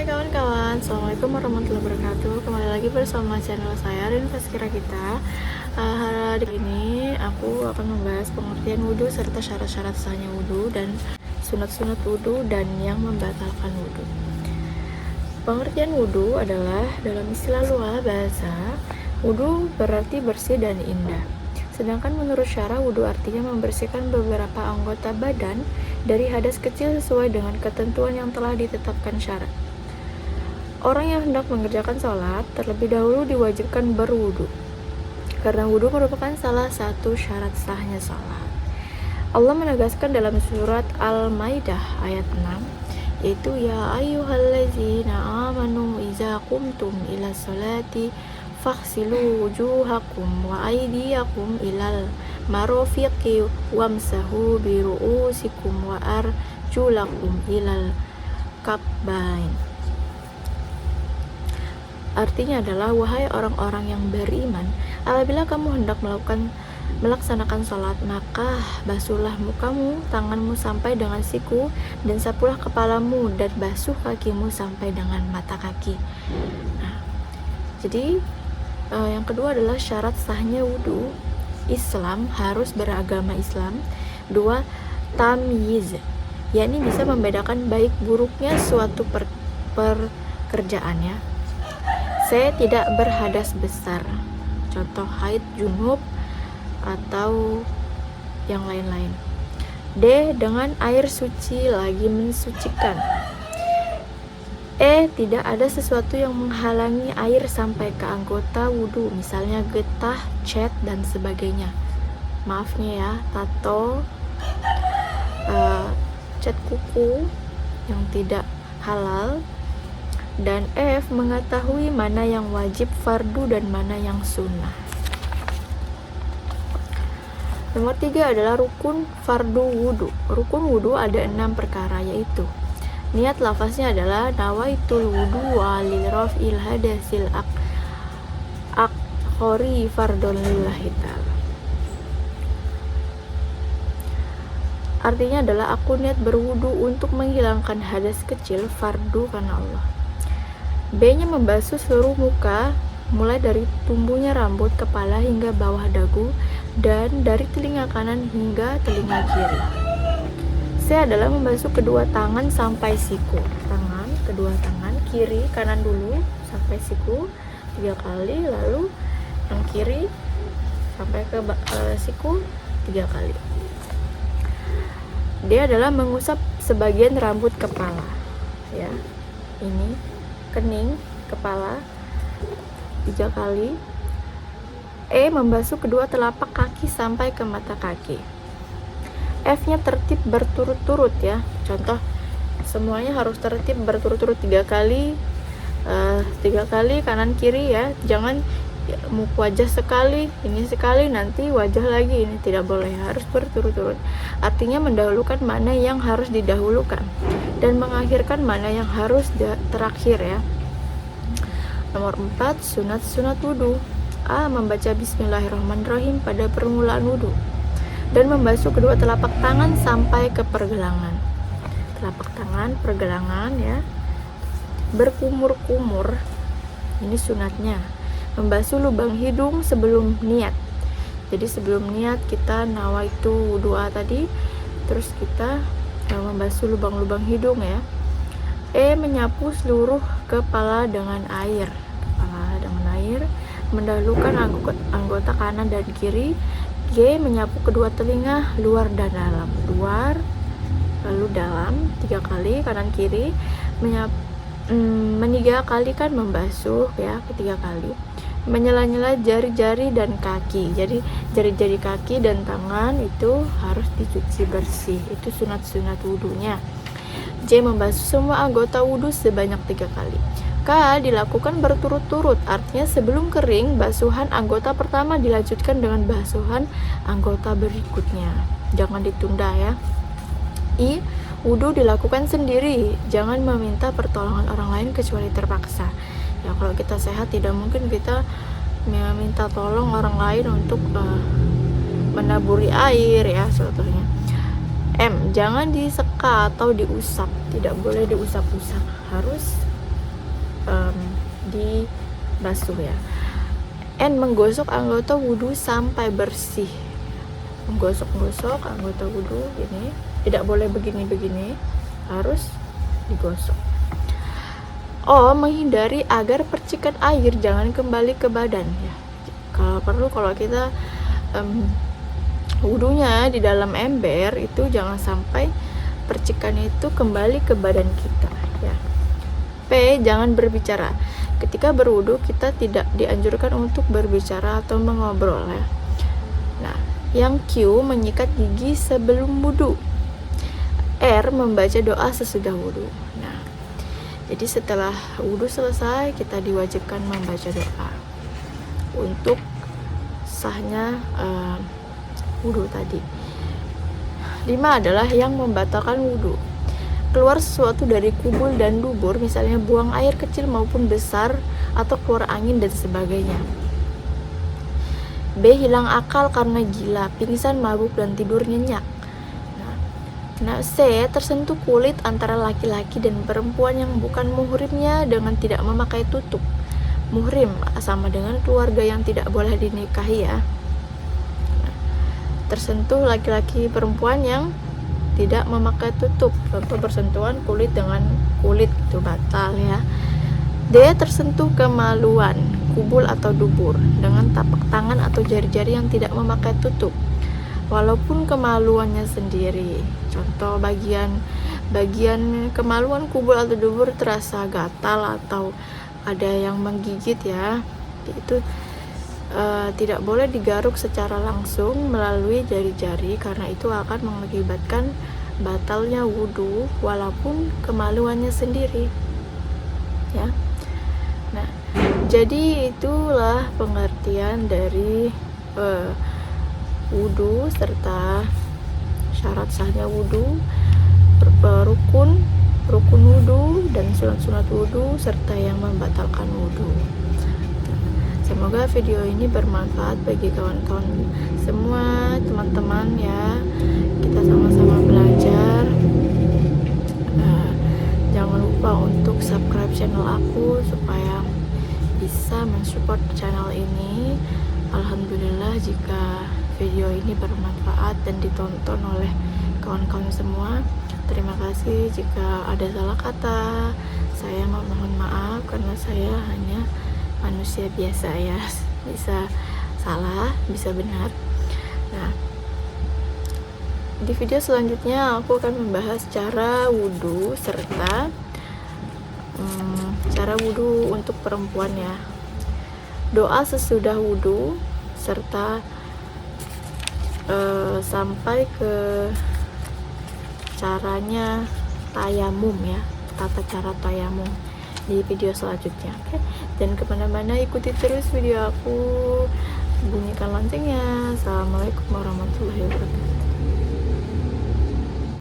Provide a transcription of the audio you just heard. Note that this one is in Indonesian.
Hai kawan-kawan, Assalamualaikum warahmatullahi wabarakatuh. Kembali lagi bersama channel saya Rin Faskira kita. Hari ini aku akan membahas pengertian wudhu serta syarat-syarat sahnya wudhu dan sunat-sunat wudhu dan yang membatalkan wudhu. Pengertian wudhu adalah dalam istilah luar bahasa, wudhu berarti bersih dan indah. Sedangkan menurut syarah, wudhu artinya membersihkan beberapa anggota badan dari hadas kecil sesuai dengan ketentuan yang telah ditetapkan syarah. Orang yang hendak mengerjakan sholat terlebih dahulu diwajibkan berwudu, karena wudu merupakan salah satu syarat sahnya sholat. Allah menegaskan dalam surat Al-Maidah ayat 6, yaitu ya ayyuhallazina amanu iza qumtum ila sholati faghsilu wujuhakum wa aydiyakum ilal marafiqi wamsahu bi ru'usikum wa arjulakum ilal ka'bain. Artinya adalah, wahai orang-orang yang beriman, apabila kamu hendak melaksanakan sholat, maka basuhlah mukamu, tanganmu sampai dengan siku, dan sapulah kepalamu, dan basuh kakimu sampai dengan mata kaki. Nah, jadi yang kedua adalah syarat sahnya wudhu. Islam harus beragama Islam. 2. Tamyiz, yakni bisa membedakan baik buruknya suatu pekerjaannya. C. Tidak berhadas besar, contoh haid, junub, atau yang lain-lain. D. Dengan air suci lagi mensucikan. E. Tidak ada sesuatu yang menghalangi air sampai ke anggota wudhu, misalnya getah, cat, dan sebagainya. Maafnya ya, tato, cat kuku yang tidak halal. Dan F. Mengetahui mana yang wajib fardu dan mana yang sunnah. Nomor 3 adalah rukun fardu wudhu. Rukun wudhu ada 6 perkara, yaitu niat lafaznya adalah nawaitul wudhu walil raf'il hadasil akhori fardun lillahi ta'ala. Artinya adalah aku niat berwudhu untuk menghilangkan hadas kecil fardu karena Allah. B-nya membasuh seluruh muka, mulai dari tumbuhnya rambut kepala hingga bawah dagu, dan dari telinga kanan hingga telinga kiri. C adalah membasuh kedua tangan sampai siku. Kedua tangan, kiri, kanan dulu sampai siku 3 kali, lalu yang kiri sampai ke siku 3 kali. D adalah mengusap sebagian rambut kepala, ya. Ini kening kepala 3 kali. E. Membasuh kedua telapak kaki sampai ke mata kaki. F-nya tertib berturut-turut, ya. Contoh, semuanya harus tertib berturut-turut 3 kali, 3 kali kanan kiri, ya. Jangan wajah sekali, ini sekali, nanti wajah lagi, ini tidak boleh, harus berturut-turut. Artinya mendahulukan mana yang harus didahulukan dan mengakhirkan mana yang harus terakhir, ya. Nomor 4, sunat-sunat wudhu. A. Membaca bismillahirrahmanirrahim pada permulaan wudhu dan membasuh kedua telapak tangan sampai ke pergelangan. Telapak tangan, pergelangan, ya, berkumur-kumur, ini sunatnya. Membasuh lubang hidung sebelum niat. Jadi sebelum niat kita nawaitu wudhu'a tadi, terus kita membasuh lubang-lubang hidung, ya. E. Menyapu seluruh kepala dengan air. Mendahulukan anggota kanan dan kiri. G. Menyapu kedua telinga, luar dan dalam. Luar, lalu dalam 3 kali, kanan kiri. Meniga kali kan membasuh, ya, ketiga kali. Menyela-nyela jari-jari dan kaki. Jadi jari-jari kaki dan tangan itu harus dicuci bersih. Itu sunat-sunat wudhunya. J. Membasuh semua anggota wudhu sebanyak 3 kali. K. Dilakukan berturut-turut, artinya sebelum kering, basuhan anggota pertama dilanjutkan dengan basuhan anggota berikutnya. Jangan ditunda, ya. I. Wudhu dilakukan sendiri, jangan meminta pertolongan orang lain kecuali terpaksa. Ya, kalau kita sehat tidak mungkin kita meminta tolong orang lain untuk menaburi air, ya, contohnya. M. Jangan diseka atau diusap, tidak boleh diusap-usap, harus dibasuh ya. And menggosok anggota wudhu sampai bersih. Menggosok-gosok anggota wudhu ini, tidak boleh begini-begini, harus digosok. Menghindari agar percikan air jangan kembali ke badan ya. Kalau kita wudhunya di dalam ember itu jangan sampai percikan itu kembali ke badan kita ya. P. Jangan berbicara. Ketika berwudhu kita tidak dianjurkan untuk berbicara atau mengobrol ya. Nah, yang Q. Menyikat gigi sebelum wudhu. R. Membaca doa sesudah wudhu. Nah, jadi setelah wudhu selesai kita diwajibkan membaca doa untuk sahnya wudhu tadi. 5 adalah yang membatalkan wudhu. Keluar sesuatu dari kubul dan dubur, misalnya buang air kecil maupun besar, atau keluar angin dan sebagainya. B. Hilang akal karena gila, pingsan, mabuk, dan tidur nyenyak. Nah, C. Tersentuh kulit antara laki-laki dan perempuan yang bukan muhrimnya dengan tidak memakai tutup. Muhrim sama dengan keluarga yang tidak boleh dinikahi ya. Tersentuh laki-laki perempuan yang tidak memakai tutup, contoh bersentuhan kulit dengan kulit itu batal ya. D. Tersentuh kemaluan, kubul atau dubur dengan tapak tangan atau jari-jari yang tidak memakai tutup, walaupun kemaluannya sendiri. Contoh bagian kemaluan kubul atau dubur terasa gatal atau ada yang menggigit ya, itu tidak boleh digaruk secara langsung melalui jari-jari karena itu akan mengakibatkan batalnya wudhu walaupun kemaluannya sendiri ya. Nah, jadi itulah pengertian dari wudhu serta syarat sahnya wudhu, rukun wudhu dan sunat-sunat wudhu serta yang membatalkan wudhu. Semoga video ini bermanfaat bagi kawan-kawan semua, teman-teman ya. Kita sama-sama belajar. Jangan lupa untuk subscribe channel aku supaya bisa mensupport channel ini. Alhamdulillah jika video ini bermanfaat dan ditonton oleh kawan-kawan semua. Terima kasih jika ada salah kata. Saya mohon maaf karena saya hanya manusia biasa ya, bisa salah, bisa benar. Nah, di video selanjutnya aku akan membahas cara wudhu serta cara wudhu untuk perempuan ya, doa sesudah wudhu serta sampai ke caranya tayamum ya, tata cara tayamum di video selanjutnya. Oke, dan kemana-mana ikuti terus video aku, bunyikan loncengnya. Assalamualaikum warahmatullahi wabarakatuh.